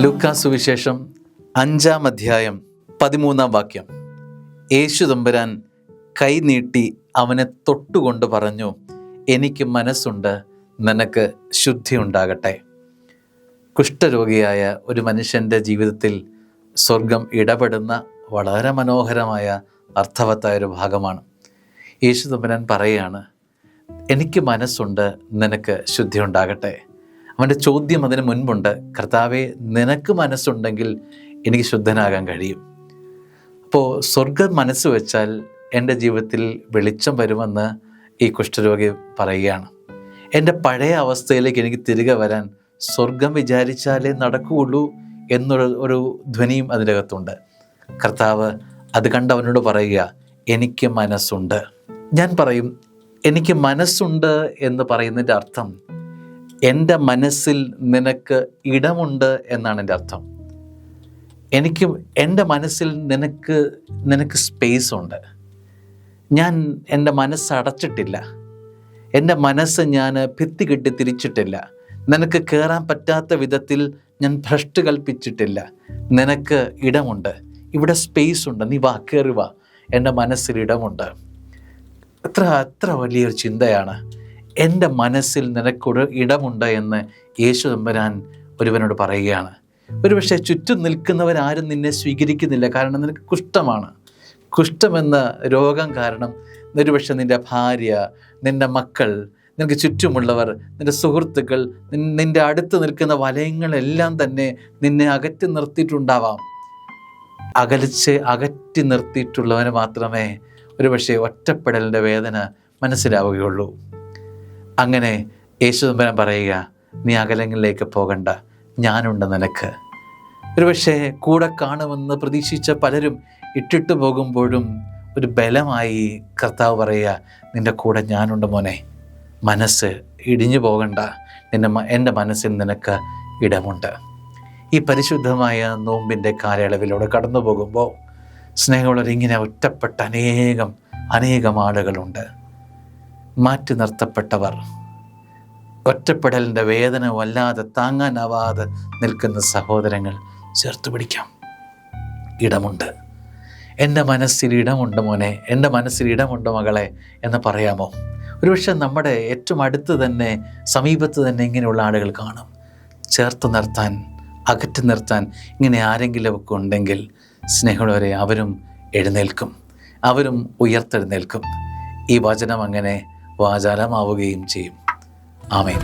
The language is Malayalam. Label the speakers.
Speaker 1: ലൂക്കാ സുവിശേഷം 5-ാം അധ്യായം 13-ാം വാക്യം. യേശു തമ്പുരാൻ കൈ നീട്ടി അവനെ തൊട്ടുകൊണ്ട് പറഞ്ഞു, എനിക്ക് മനസ്സുണ്ട്, നിനക്ക് ശുദ്ധി ഉണ്ടാകട്ടെ. കുഷ്ഠരോഗിയായ ഒരു മനുഷ്യൻ്റെ ജീവിതത്തിൽ സ്വർഗം ഇടപെടുന്ന വളരെ മനോഹരമായ അർത്ഥവത്തായൊരു ഭാഗമാണ്. യേശു തമ്പുരാൻ പറയുകയാണ്, എനിക്ക് മനസ്സുണ്ട്, നിനക്ക് ശുദ്ധി ഉണ്ടാകട്ടെ. അവൻ്റെ ചോദ്യം അതിന് മുൻപുണ്ട്, കർത്താവേ, നിനക്ക് മനസ്സുണ്ടെങ്കിൽ എനിക്ക് ശുദ്ധനാകാൻ കഴിയും. അപ്പോൾ സ്വർഗം മനസ്സ് വെച്ചാൽ എൻ്റെ ജീവിതത്തിൽ വെളിച്ചം വരുമെന്ന് ഈ കുഷ്ഠരോഗി പറയുകയാണ്. എൻ്റെ പഴയ അവസ്ഥയിലേക്ക് എനിക്ക് തിരികെ വരാൻ സ്വർഗം വിചാരിച്ചാലേ നടക്കുകയുള്ളൂ എന്നൊരു ധ്വനിയും അതിനകത്തുണ്ട്. കർത്താവ് അത് കണ്ട് അവനോട് പറയുക, എനിക്ക് മനസ്സുണ്ട്. ഞാൻ പറയും, എനിക്ക് മനസ്സുണ്ട് എന്ന് പറയുന്നതിൻ്റെ അർത്ഥം എൻ്റെ മനസ്സിൽ നിനക്ക് ഇടമുണ്ട് എന്നാണ് എൻ്റെ അർത്ഥം. എൻ്റെ മനസ്സിൽ നിനക്ക് സ്പേസ് ഉണ്ട്. ഞാൻ എൻ്റെ മനസ്സ് അടച്ചിട്ടില്ല. എൻ്റെ മനസ്സ് ഞാൻ ഭിത്തി കെട്ടി തിരിച്ചിട്ടില്ല. നിനക്ക് കയറാൻ പറ്റാത്ത വിധത്തിൽ ഞാൻ ഭ്രഷ്ട് കൽപ്പിച്ചിട്ടില്ല. നിനക്ക് ഇടമുണ്ട്, ഇവിടെ സ്പേസ് ഉണ്ട്, നീ വാ, കയറി വാ, എൻ്റെ മനസ്സിൽ ഇടമുണ്ട്. എത്ര വലിയൊരു ചിന്തയാണ്. എൻ്റെ മനസ്സിൽ നിനക്കൊരു ഇടമുണ്ട് എന്ന് യേശു തമ്പുരാൻ ഒരുവനോട് പറയുകയാണ്. ഒരുപക്ഷെ ചുറ്റും നിൽക്കുന്നവരാരും നിന്നെ സ്വീകരിക്കുന്നില്ല, കാരണം നിനക്ക് കുഷ്ഠമാണ്. കുഷ്ഠമെന്ന രോഗം കാരണം ഒരുപക്ഷെ നിൻ്റെ ഭാര്യ, നിൻ്റെ മക്കൾ, നിനക്ക് ചുറ്റുമുള്ളവർ, നിൻ്റെ സുഹൃത്തുക്കൾ, നിൻ്റെ അടുത്ത് നിൽക്കുന്ന വലയങ്ങളെല്ലാം തന്നെ നിന്നെ അകറ്റി നിർത്തിയിട്ടുണ്ടാവാം. അകറ്റി നിർത്തിയിട്ടുള്ളവന് മാത്രമേ ഒരുപക്ഷെ ഒറ്റപ്പെടലിൻ്റെ വേദന മനസ്സിലാവുകയുള്ളൂ. അങ്ങനെ യേശു തമ്പുരാൻ പറയുക, നീ അകലങ്ങളിലേക്ക് പോകണ്ട, ഞാനുണ്ട് നിനക്ക്. ഒരുപക്ഷെ കൂടെ കാണുമെന്ന് പ്രതീക്ഷിച്ച പലരും ഇട്ടിട്ട് പോകുമ്പോഴും ഒരു ബലമായി കർത്താവ് പറയുക, നിൻ്റെ കൂടെ ഞാനുണ്ട് മോനെ, മനസ്സ് ഇടിഞ്ഞു പോകണ്ട, എൻ്റെ മനസ്സിൽ നിനക്ക് ഇടമുണ്ട്. ഈ പരിശുദ്ധമായ നോമ്പിൻ്റെ കാലയളവിലൂടെ കടന്നു പോകുമ്പോൾ സ്നേഹമുള്ളവർ, ഇങ്ങനെ ഒറ്റപ്പെട്ട അനേകം ആളുകളുണ്ട്. മാറ്റി നിർത്തപ്പെട്ടവർ, ഒറ്റപ്പെടലിൻ്റെ വേദന വല്ലാതെ താങ്ങാനാവാതെ നിൽക്കുന്ന സഹോദരങ്ങൾ, ചേർത്ത് പിടിക്കാം. ഇടമുണ്ട്, എൻ്റെ മനസ്സിൽ ഇടമുണ്ട് മോനെ, എൻ്റെ മനസ്സിൽ ഇടമുണ്ട് മകളെ എന്ന് പറയാമോ? ഒരുപക്ഷെ നമ്മുടെ ഏറ്റവും അടുത്ത് തന്നെ, സമീപത്ത് തന്നെ ഇങ്ങനെയുള്ള ആളുകൾ കാണും. ചേർത്ത് നിർത്താൻ, അകറ്റി നിർത്താൻ ഇങ്ങനെ ആരെങ്കിലുമൊക്കെ ഉണ്ടെങ്കിൽ സ്നേഹമുള്ളവരെ, അവരും എഴുന്നേൽക്കും, അവരും ഉയർത്തെഴുന്നേൽക്കും. ഈ വചനം അങ്ങനെ വാചാലമാവുകയും ചെയ്യും. ആമേൻ.